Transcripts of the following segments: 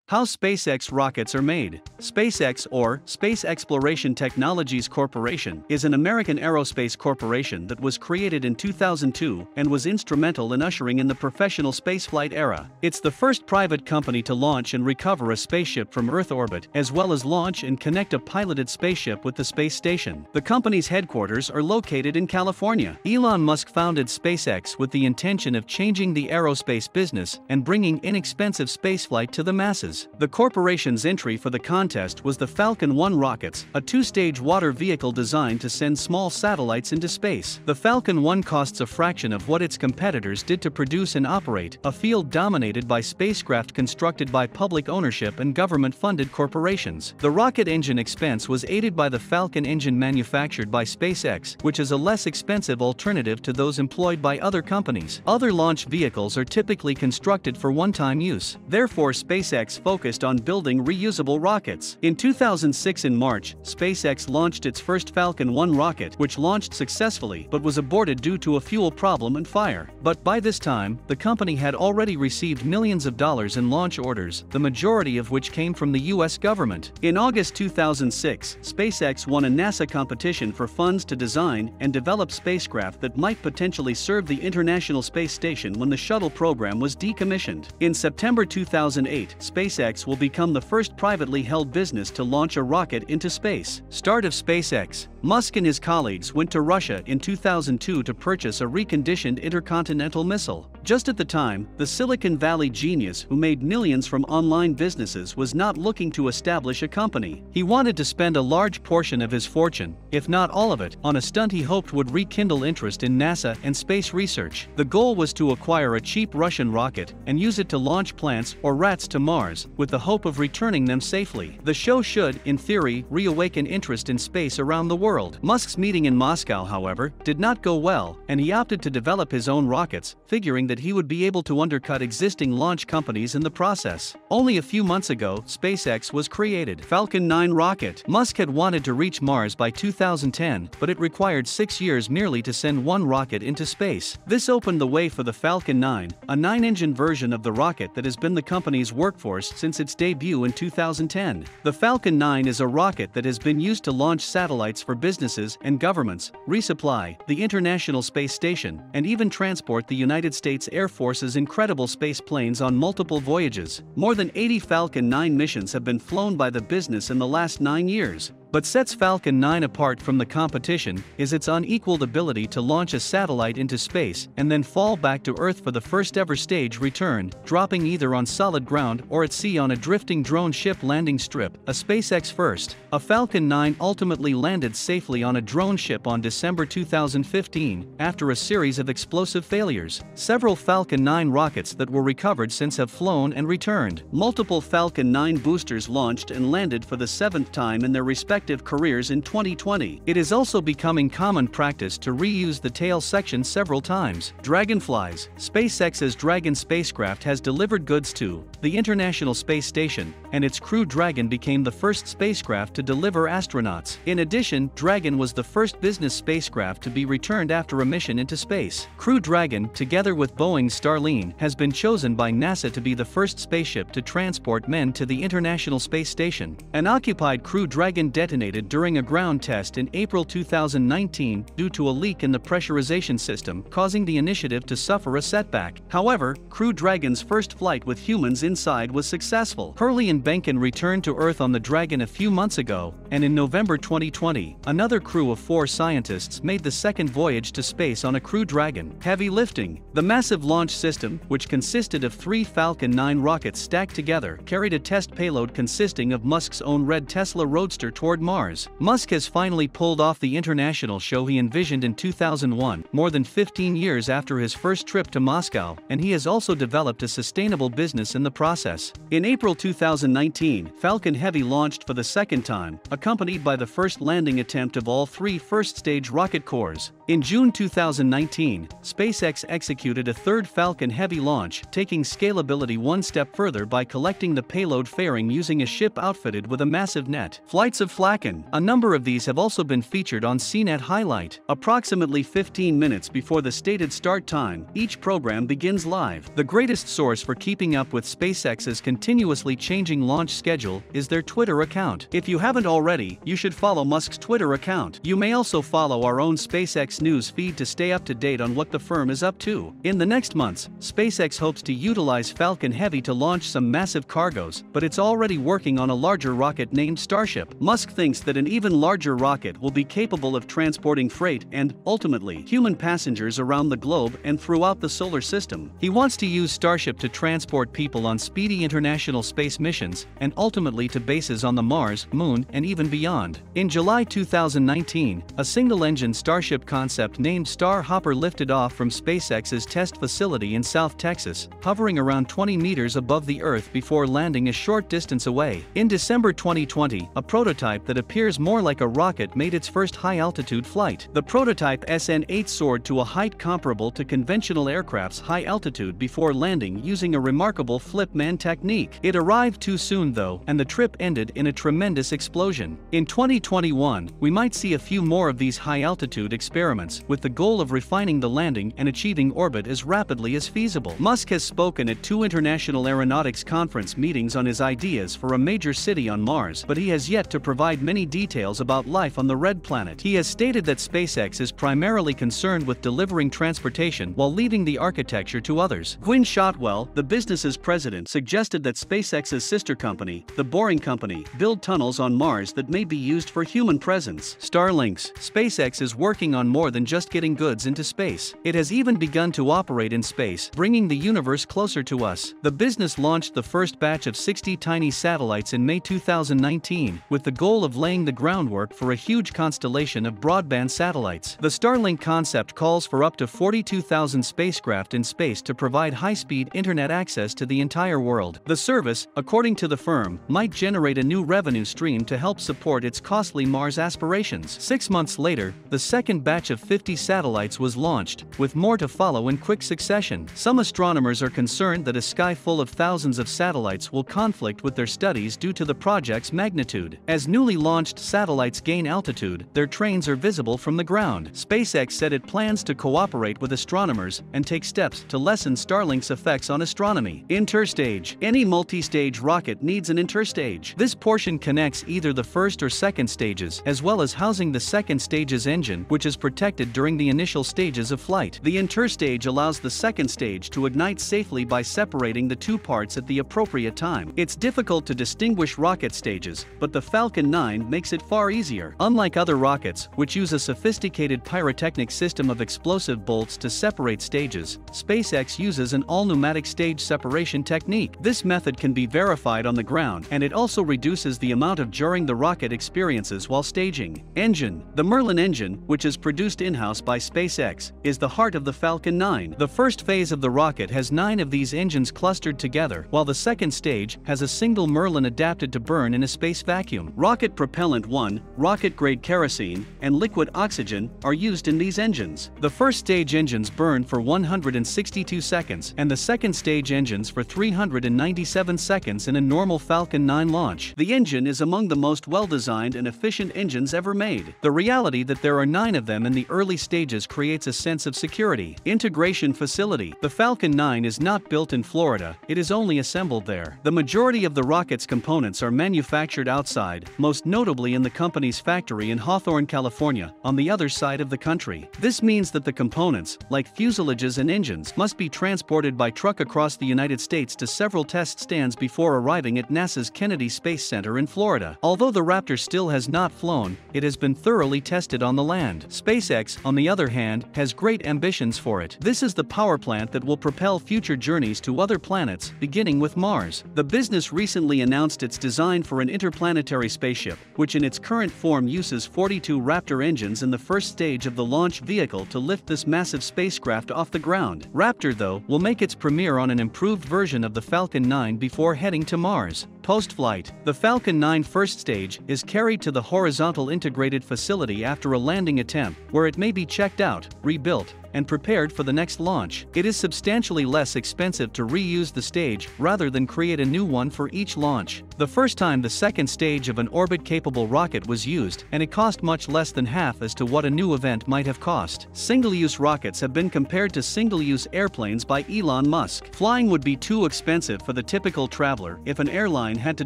How SpaceX rockets are made. SpaceX, or Space Exploration Technologies Corporation, is an American aerospace corporation that was created in 2002 and was instrumental in ushering in the professional spaceflight era. It's the first private company to launch and recover a spaceship from Earth orbit, as well as launch and connect a piloted spaceship with the space station. The company's headquarters are located in California. Elon Musk founded SpaceX with the intention of changing the aerospace business and bringing inexpensive spaceflight to the masses. The corporation's entry for the contest was the Falcon 1 rockets, a two-stage water vehicle designed to send small satellites into space. The Falcon 1 costs a fraction of what its competitors did to produce and operate, a field dominated by spacecraft constructed by public ownership and government-funded corporations. The rocket engine expense was aided by the Falcon engine manufactured by SpaceX, which is a less expensive alternative to those employed by other companies. Other launch vehicles are typically constructed for one-time use. Therefore, SpaceX focused on building reusable rockets. In 2006 in March, SpaceX launched its first Falcon 1 rocket, which launched successfully but was aborted due to a fuel problem and fire. But by this time, the company had already received millions of dollars in launch orders, the majority of which came from the US government. In August 2006, SpaceX won a NASA competition for funds to design and develop spacecraft that might potentially serve the International Space Station when the shuttle program was decommissioned. In September 2008, SpaceX will become the first privately held business to launch a rocket into space. Start of SpaceX. Musk and his colleagues went to Russia in 2002 to purchase a reconditioned intercontinental missile. Just at the time, the Silicon Valley genius who made millions from online businesses was not looking to establish a company. He wanted to spend a large portion of his fortune, if not all of it, on a stunt he hoped would rekindle interest in NASA and space research. The goal was to acquire a cheap Russian rocket and use it to launch plants or rats to Mars, with the hope of returning them safely. The show should, in theory, reawaken interest in space around the world. Musk's meeting in Moscow, however, did not go well, and he opted to develop his own rockets, figuring that he would be able to undercut existing launch companies in the process. Only a few months ago, SpaceX was created. Falcon 9 rocket. Musk had wanted to reach Mars by 2010, but it required 6 years merely to send one rocket into space. This opened the way for the Falcon 9, a 9-engine version of the rocket that has been the company's workhorse since its debut in 2010. The Falcon 9 is a rocket that has been used to launch satellites for businesses and governments, resupply the International Space Station, and even transport the United States Air Force's incredible space planes on multiple voyages. More than 80 Falcon 9 missions have been flown by the business in the last 9 years. But sets Falcon 9 apart from the competition is its unequaled ability to launch a satellite into space and then fall back to Earth for the first ever stage return, dropping either on solid ground or at sea on a drifting drone ship landing strip, a SpaceX first. A Falcon 9 ultimately landed safely on a drone ship on December 2015 after a series of explosive failures. Several Falcon 9 rockets that were recovered since have flown and returned. Multiple Falcon 9 boosters launched and landed for the 7th time in their respective careers in 2020. It is also becoming common practice to reuse the tail section several times. Dragonflies. SpaceX's Dragon spacecraft has delivered goods to the International Space Station, and its Crew Dragon became the first spacecraft to deliver astronauts. In addition, Dragon was the first business spacecraft to be returned after a mission into space. Crew Dragon, together with Boeing's Starliner, has been chosen by NASA to be the first spaceship to transport men to the International Space Station. An occupied Crew Dragon detonated during a ground test in April 2019 due to a leak in the pressurization system, causing the initiative to suffer a setback. However, Crew Dragon's first flight with humans inside was successful. Hurley and Benkin returned to Earth on the Dragon a few months ago, and in November 2020, another crew of 4 scientists made the second voyage to space on a Crew Dragon. Heavy lifting. The massive launch system, which consisted of 3 Falcon 9 rockets stacked together, carried a test payload consisting of Musk's own red Tesla Roadster toward Mars. Musk has finally pulled off the international show he envisioned in 2001, more than 15 years after his first trip to Moscow, and he has also developed a sustainable business in the process. In April 2019, Falcon Heavy launched for the second time, accompanied by the first landing attempt of all 3 first-stage rocket cores. In June 2019, SpaceX executed a third Falcon Heavy launch, taking scalability one step further by collecting the payload fairing using a ship outfitted with a massive net. Flights of Falcon. A number of these have also been featured on CNET Highlight. Approximately 15 minutes before the stated start time, each program begins live. The greatest source for keeping up with SpaceX's continuously changing launch schedule is their Twitter account. If you haven't already, you should follow Musk's Twitter account. You may also follow our own SpaceX news feed to stay up to date on what the firm is up to. In the next months, SpaceX hopes to utilize Falcon Heavy to launch some massive cargoes, but it's already working on a larger rocket named Starship. Musk thinks that an even larger rocket will be capable of transporting freight and, ultimately, human passengers around the globe and throughout the solar system. He wants to use Starship to transport people on speedy international space missions and ultimately to bases on the Mars, Moon, and even beyond. In July 2019, a single-engine Starship concept named Star Hopper lifted off from SpaceX's test facility in South Texas, hovering around 20 meters above the Earth before landing a short distance away. In December 2020, a prototype that appears more like a rocket made its first high-altitude flight. The prototype SN8 soared to a height comparable to conventional aircraft's high altitude before landing using a remarkable flip-man technique. It arrived too soon though, and the trip ended in a tremendous explosion. In 2021, we might see a few more of these high-altitude experiments, with the goal of refining the landing and achieving orbit as rapidly as feasible. Musk has spoken at 2 International Aeronautics Conference meetings on his ideas for a major city on Mars, but he has yet to provide many details about life on the Red Planet. He has stated that SpaceX is primarily concerned with delivering transportation while leaving the architecture to others. Gwynne Shotwell, the business's president, suggested that SpaceX's sister company, the Boring Company, build tunnels on Mars that may be used for human presence. Starlinks. SpaceX is working on more than just getting goods into space. It has even begun to operate in space, bringing the universe closer to us. The business launched the first batch of 60 tiny satellites in May 2019, with the goal of laying the groundwork for a huge constellation of broadband satellites. The Starlink concept calls for up to 42,000 spacecraft in space to provide high-speed internet access to the entire world. The service, according to the firm, might generate a new revenue stream to help support its costly Mars aspirations. 6 months later, the second batch of 50 satellites was launched, with more to follow in quick succession. Some astronomers are concerned that a sky full of thousands of satellites will conflict with their studies due to the project's magnitude. As newly launched satellites gain altitude, their trains are visible from the ground. SpaceX said it plans to cooperate with astronomers and take steps to lessen Starlink's effects on astronomy. Interstage. Any multi-stage rocket needs an interstage. This portion connects either the first or second stages, as well as housing the second stage's engine, which is protected during the initial stages of flight. The interstage allows the second stage to ignite safely by separating the two parts at the appropriate time. It's difficult to distinguish rocket stages, but the Falcon 9 makes it far easier. Unlike other rockets, which use a sophisticated pyrotechnic system of explosive bolts to separate stages, SpaceX uses an all-pneumatic stage separation technique. This method can be verified on the ground, and it also reduces the amount of jarring the rocket experiences while staging. Engine. The Merlin engine, which is produced in-house by SpaceX, is the heart of the Falcon 9. The first phase of the rocket has 9 of these engines clustered together, while the second stage has a single Merlin adapted to burn in a space vacuum. Rocket propellant 1, rocket-grade kerosene, and liquid oxygen are used in these engines. The first stage engines burn for 162 seconds, and the second stage engines for 397 seconds in a normal Falcon 9 launch. The engine is among the most well-designed and efficient engines ever made. The reality that there are 9 of them in the early stages creates a sense of security. Integration facility. The Falcon 9 is not built in Florida, it is only assembled there. The majority of the rocket's components are manufactured outside, most notably in the company's factory in Hawthorne, California, on the other side of the country. This means that the components, like fuselages and engines, must be transported by truck across the United States to several test stands before arriving at NASA's Kennedy Space Center in Florida. Although the Raptor still has not flown, it has been thoroughly tested on the land. SpaceX, on the other hand, has great ambitions for it. This is the power plant that will propel future journeys to other planets, beginning with Mars. The business recently announced its design for an interplanetary spaceship, which in its current form uses 42 Raptor engines in the first stage of the launch vehicle to lift this massive spacecraft off the ground. Raptor, though, will make its premiere on an improved version of the Falcon 9 before heading to Mars. Post-flight, the Falcon 9 first stage is carried to the horizontal integrated facility after a landing attempt, where it may be checked out, rebuilt, and prepared for the next launch. It is substantially less expensive to reuse the stage rather than create a new one for each launch. The first time the second stage of an orbit-capable rocket was used, and it cost much less than half as to what a new event might have cost. Single-use rockets have been compared to single-use airplanes by Elon Musk. Flying would be too expensive for the typical traveler if an airline had to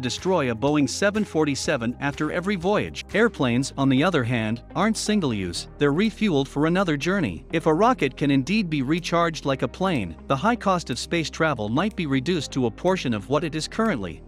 destroy a Boeing 747 after every voyage. Airplanes, on the other hand, aren't single-use, they're refueled for another journey. If a rocket can indeed be recharged like a plane, the high cost of space travel might be reduced to a portion of what it is currently.